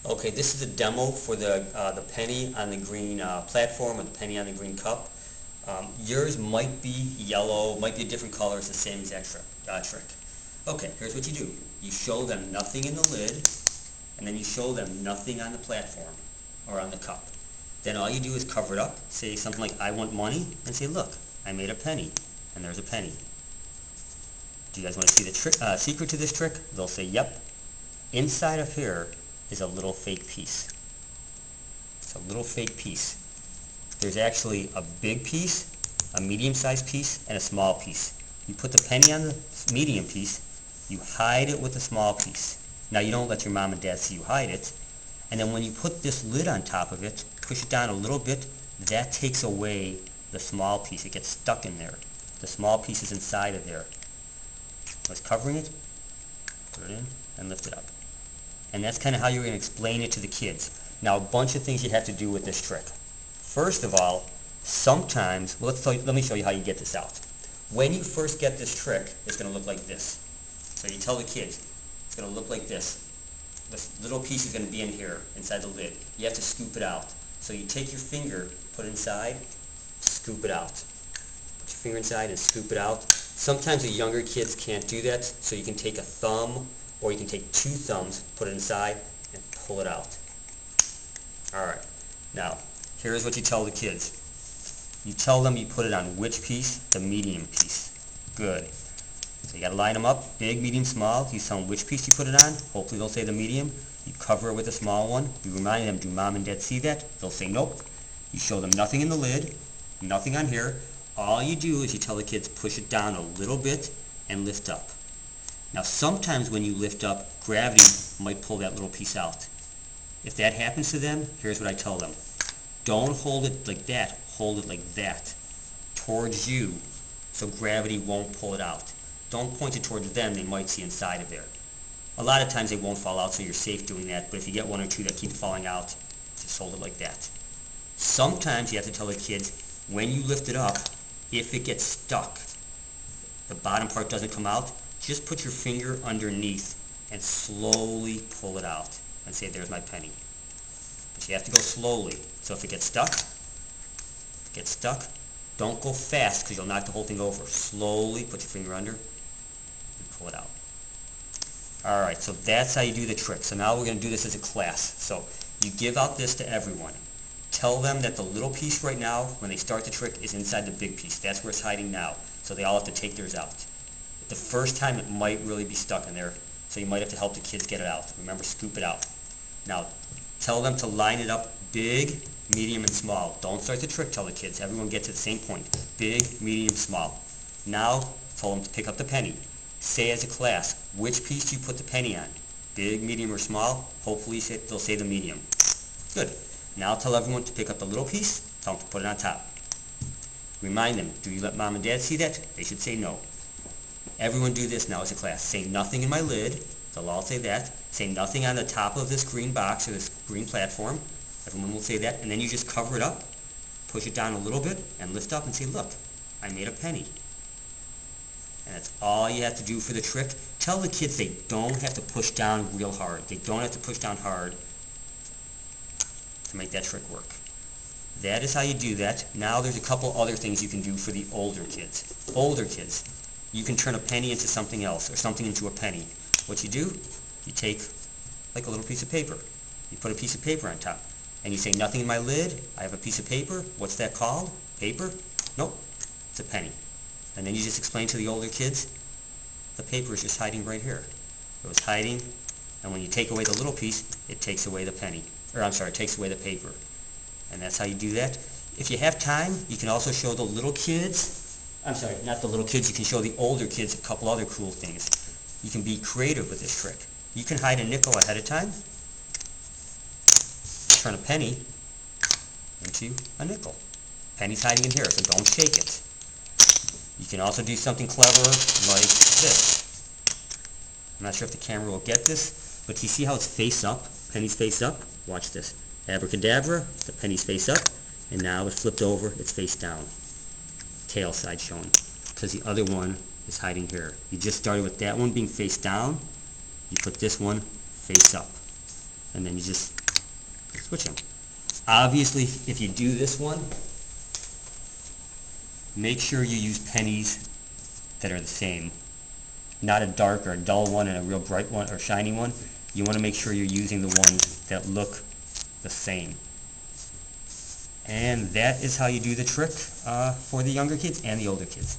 Okay, this is a demo for the penny on the green platform or the penny on the green cup. Yours might be yellow, might be a different color. It's the same exact trick. Okay, here's what you do. You show them nothing in the lid, and then you show them nothing on the platform or on the cup. Then all you do is cover it up, say something like, I want money, and say, look, I made a penny, and there's a penny. Do you guys want to see the secret to this trick? They'll say, yep. Inside of here is a little fake piece. It's a little fake piece. There's actually a big piece, a medium-sized piece, and a small piece. You put the penny on the medium piece, you hide it with the small piece. Now you don't let your mom and dad see you hide it, and then when you put this lid on top of it, push it down a little bit, that takes away the small piece. It gets stuck in there. The small piece is inside of there. What's covering it? Put it in and lift it up. And that's kind of how you're going to explain it to the kids. Now, a bunch of things you have to do with this trick. First of all, sometimes, well, let me show you how you get this out. When you first get this trick, it's going to look like this. So you tell the kids, it's going to look like this. This little piece is going to be in here, inside the lid. You have to scoop it out. So you take your finger, put it inside, scoop it out. Put your finger inside and scoop it out. Sometimes the younger kids can't do that, so you can take a thumb, or you can take two thumbs, put it inside, and pull it out. Alright, now, here's what you tell the kids. You tell them you put it on which piece? The medium piece. Good. So you gotta line them up, big, medium, small. You tell them which piece you put it on. Hopefully they'll say the medium. You cover it with a small one. You remind them, do mom and dad see that? They'll say nope. You show them nothing in the lid, nothing on here. All you do is you tell the kids push it down a little bit and lift up. Now sometimes when you lift up, gravity might pull that little piece out. If that happens to them, here's what I tell them. Don't hold it like that, hold it like that, towards you, so gravity won't pull it out. Don't point it towards them, they might see inside of there. A lot of times they won't fall out, so you're safe doing that, but if you get one or two that keep falling out, just hold it like that. Sometimes you have to tell the kids, when you lift it up, if it gets stuck, the bottom part doesn't come out, just put your finger underneath and slowly pull it out and say, there's my penny. But you have to go slowly. So if it gets stuck, don't go fast because you'll knock the whole thing over. Slowly put your finger under and pull it out. Alright, so that's how you do the trick. So now we're going to do this as a class. So you give out this to everyone. Tell them that the little piece right now, when they start the trick, is inside the big piece. That's where it's hiding now. So they all have to take theirs out. The first time it might really be stuck in there, so you might have to help the kids get it out. Remember, scoop it out. Now, tell them to line it up big, medium, and small. Don't start the trick, tell the kids. Everyone gets to the same point. Big, medium, small. Now, tell them to pick up the penny. Say as a class, which piece do you put the penny on? Big, medium, or small? Hopefully they'll say the medium. Good. Now tell everyone to pick up the little piece. Tell them to put it on top. Remind them, do you let mom and dad see that? They should say no. Everyone do this now as a class. Say nothing in my lid. They'll all say that. Say nothing on the top of this green box or this green platform. Everyone will say that. And then you just cover it up, push it down a little bit, and lift up and say, look, I made a penny. And that's all you have to do for the trick. Tell the kids they don't have to push down real hard. They don't have to push down hard to make that trick work. That is how you do that. Now there's a couple other things you can do for the older kids. Older kids, you can turn a penny into something else or something into a penny. What you do, you take like a little piece of paper. You put a piece of paper on top. And you say, nothing in my lid. I have a piece of paper. What's that called? Paper? Nope. It's a penny. And then you just explain to the older kids, the paper is just hiding right here. It was hiding, and when you take away the little piece, it takes away the penny. Or I'm sorry, it takes away the paper. And that's how you do that. If you have time, you can also show the little kids, I'm sorry, not the little kids, you can show the older kids a couple other cool things. You can be creative with this trick. You can hide a nickel ahead of time. Turn a penny into a nickel. Penny's hiding in here, so don't shake it. You can also do something clever like this. I'm not sure if the camera will get this, but you see how it's face up? Penny's face up? Watch this. Abracadabra, the penny's face up, and now it's flipped over, it's face down. Tail side showing, because the other one is hiding here. You just started with that one being face down, you put this one face up. and then you just switch them. Obviously, if you do this one, make sure you use pennies that are the same. Not a dark or a dull one and a real bright one or shiny one. You want to make sure you're using the ones that look the same. And that is how you do the trick for the younger kids and the older kids.